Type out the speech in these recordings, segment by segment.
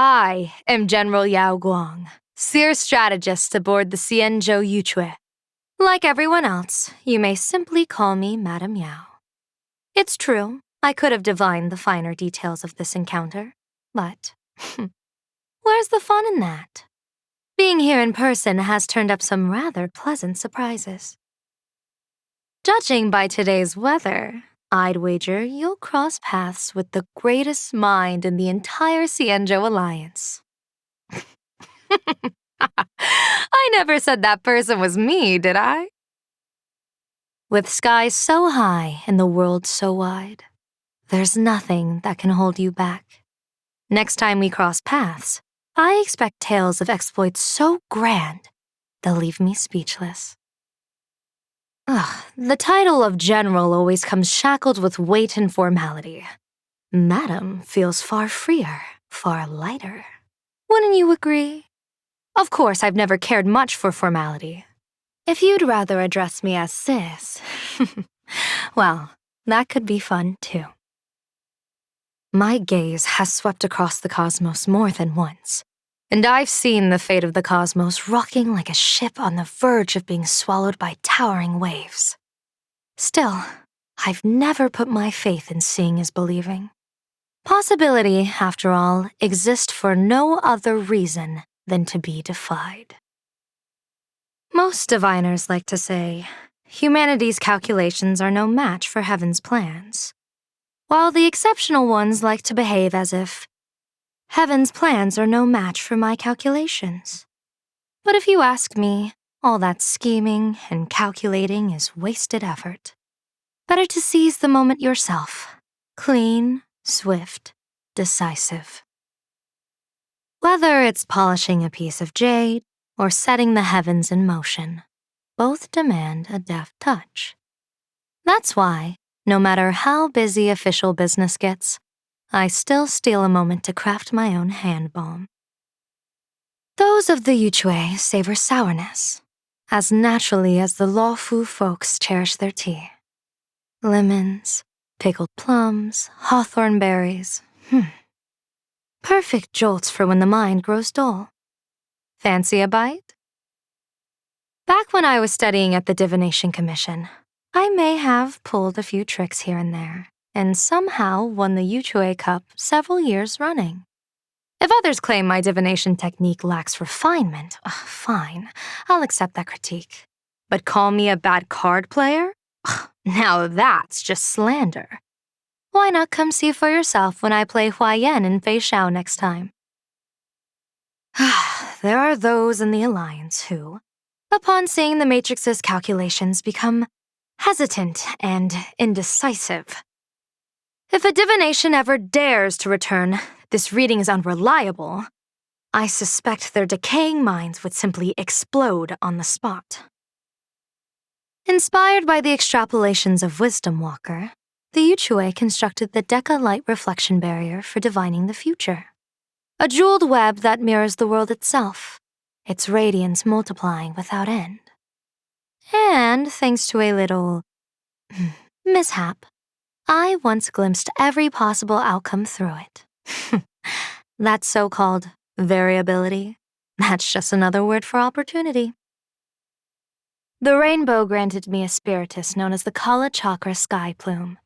I am General Yao Guang, seer strategist aboard the Xianzhou Yuchui. Like everyone else, you may simply call me Madame Yao. It's true, I could have divined the finer details of this encounter, but where's the fun in that? Being here in person has turned up some rather pleasant surprises. Judging by today's weather, I'd wager you'll cross paths with the greatest mind in the entire Xianzhou Alliance. I never said that person was me, did I? With skies so high and the world so wide, there's nothing that can hold you back. Next time we cross paths, I expect tales of exploits so grand, they'll leave me speechless. The title of general always comes shackled with weight and formality. Madam feels far freer, far lighter. Wouldn't you agree? Of course, I've never cared much for formality. If you'd rather address me as sis, well, that could be fun too. My gaze has swept across the cosmos more than once, and I've seen the fate of the cosmos rocking like a ship on the verge of being swallowed by towering waves. Still, I've never put my faith in seeing is believing. Possibility, after all, exists for no other reason than to be defied. Most diviners like to say, humanity's calculations are no match for heaven's plans, while the exceptional ones like to behave as if heaven's plans are no match for my calculations. But if you ask me, all that scheming and calculating is wasted effort. Better to seize the moment yourself, clean, swift, decisive. Whether it's polishing a piece of jade or setting the heavens in motion, both demand a deft touch. That's why, no matter how busy official business gets, I still steal a moment to craft my own hand balm. Those of the Yuchui savor sourness, as naturally as the Luofu folks cherish their tea. Lemons, pickled plums, hawthorn berries. Perfect jolts for when the mind grows dull. Fancy a bite? Back when I was studying at the Divination Commission, I may have pulled a few tricks here and there, and somehow won the Yuchui Cup several years running. If others claim my divination technique lacks refinement, fine, I'll accept that critique. But call me a bad card player? Now that's just slander. Why not come see for yourself when I play Huayan in Feixiao next time? There are those in the Alliance who, upon seeing the Matrix's calculations, become hesitant and indecisive. If a divination ever dares to return, "This reading is unreliable," I suspect their decaying minds would simply explode on the spot. Inspired by the extrapolations of Wisdom Walker, the Yuchui constructed the Deca Light Reflection Barrier for divining the future. A jeweled web that mirrors the world itself, its radiance multiplying without end. And thanks to a little mishap, I once glimpsed every possible outcome through it. That so-called variability, that's just another word for opportunity. The rainbow granted me a spiritus known as the Kala Chakra Sky Plume,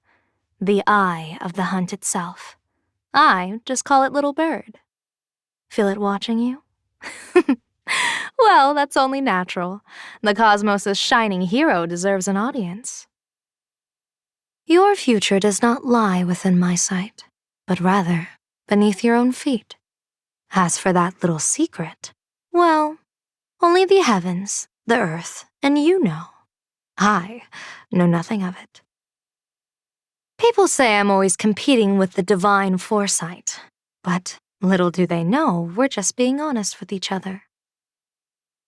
the eye of the hunt itself. I just call it Little Bird. Feel it watching you? Well, that's only natural. The cosmos' shining hero deserves an audience. Your future does not lie within my sight, but rather beneath your own feet. As for that little secret, well, only the heavens, the earth, and you know. I know nothing of it. People say I'm always competing with the divine foresight, but little do they know we're just being honest with each other.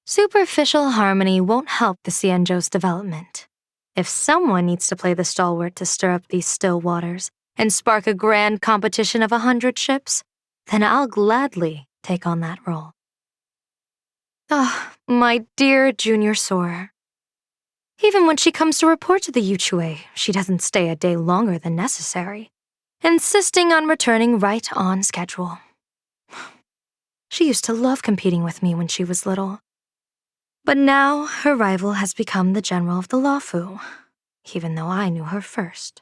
Superficial harmony won't help the Xianzhou's development. If someone needs to play the stalwart to stir up these still waters and spark a grand competition of 100 ships, then I'll gladly take on that role. My dear junior soarer. Even when she comes to report to the Yuchui, she doesn't stay a day longer than necessary, insisting on returning right on schedule. She used to love competing with me when she was little. But now her rival has become the general of the Lawfu, even though I knew her first.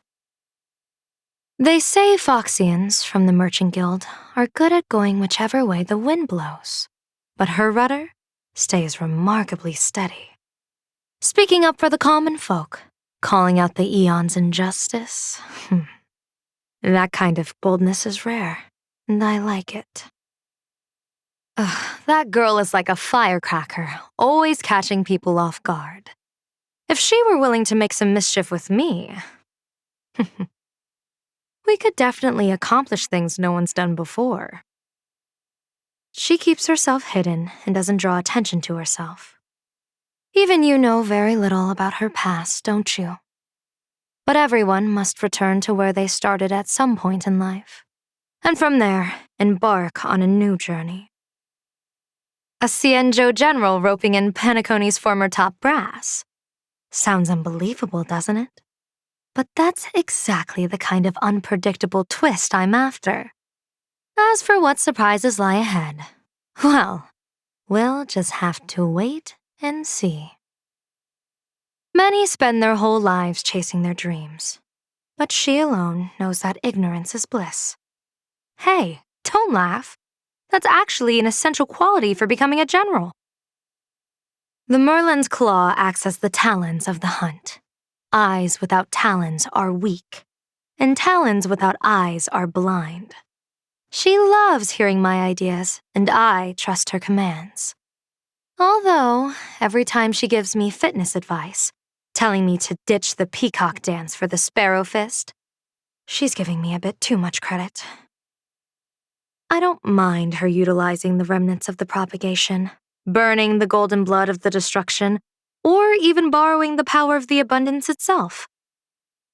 They say Foxians from the Merchant Guild are good at going whichever way the wind blows, but her rudder stays remarkably steady. Speaking up for the common folk, calling out the eon's injustice. That kind of boldness is rare, and I like it. That girl is like a firecracker, always catching people off guard. If she were willing to make some mischief with me, we could definitely accomplish things no one's done before. She keeps herself hidden and doesn't draw attention to herself. Even you know very little about her past, don't you? But everyone must return to where they started at some point in life, and from there, embark on a new journey. A Cienjo general roping in Penacony's former top brass. Sounds unbelievable, doesn't it? But that's exactly the kind of unpredictable twist I'm after. As for what surprises lie ahead, well, we'll just have to wait and see. Many spend their whole lives chasing their dreams, but she alone knows that ignorance is bliss. Hey, don't laugh. That's actually an essential quality for becoming a general. The Merlin's claw acts as the talons of the hunt. Eyes without talons are weak, and talons without eyes are blind. She loves hearing my ideas, and I trust her commands. Although, every time she gives me fitness advice, telling me to ditch the peacock dance for the sparrow fist, she's giving me a bit too much credit. I don't mind her utilizing the remnants of the propagation, burning the golden blood of the destruction, or even borrowing the power of the abundance itself.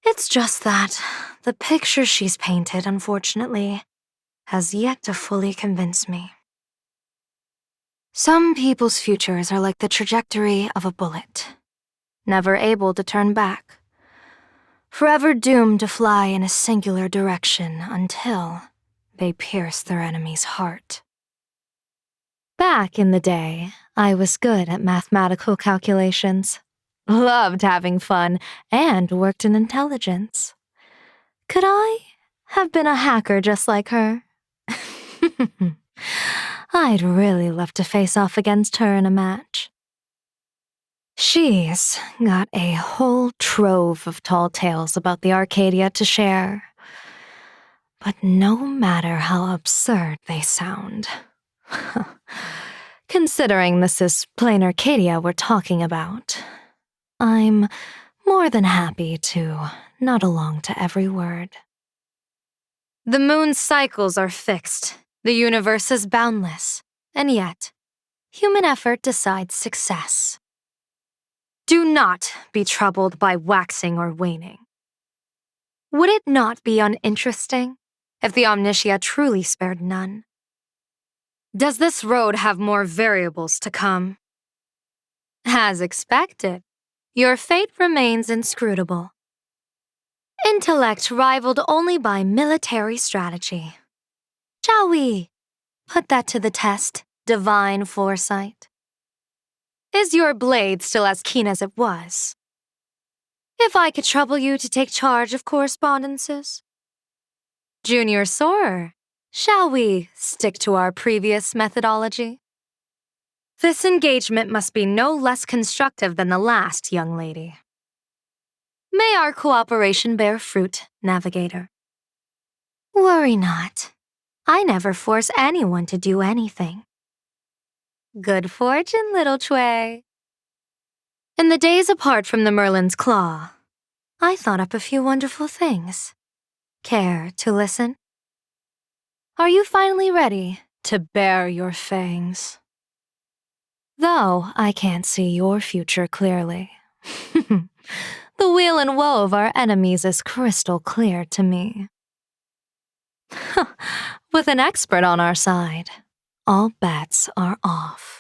It's just that the picture she's painted, unfortunately, has yet to fully convince me. Some people's futures are like the trajectory of a bullet, never able to turn back, forever doomed to fly in a singular direction until they pierce their enemy's heart. Back in the day, I was good at mathematical calculations, loved having fun, and worked in intelligence. Could I have been a hacker just like her? I'd really love to face off against her in a match. She's got a whole trove of tall tales about the Arcadia to share. But no matter how absurd they sound, considering this is plain Arcadia we're talking about, I'm more than happy to nod along to every word. The moon's cycles are fixed, the universe is boundless, and yet, human effort decides success. Do not be troubled by waxing or waning. Would it not be uninteresting if the Omnitia truly spared none? Does this road have more variables to come? As expected, your fate remains inscrutable. Intellect rivaled only by military strategy. Shall we put that to the test, divine foresight? Is your blade still as keen as it was? If I could trouble you to take charge of correspondences? Junior Soarer, shall we stick to our previous methodology? This engagement must be no less constructive than the last, young lady. May our cooperation bear fruit, Navigator. Worry not. I never force anyone to do anything. Good fortune, little Tway. In the days apart from the Merlin's claw, I thought up a few wonderful things. Care to listen? Are you finally ready to bare your fangs? Though I can't see your future clearly, the weal and woe of our enemies is crystal clear to me. With an expert on our side, all bets are off.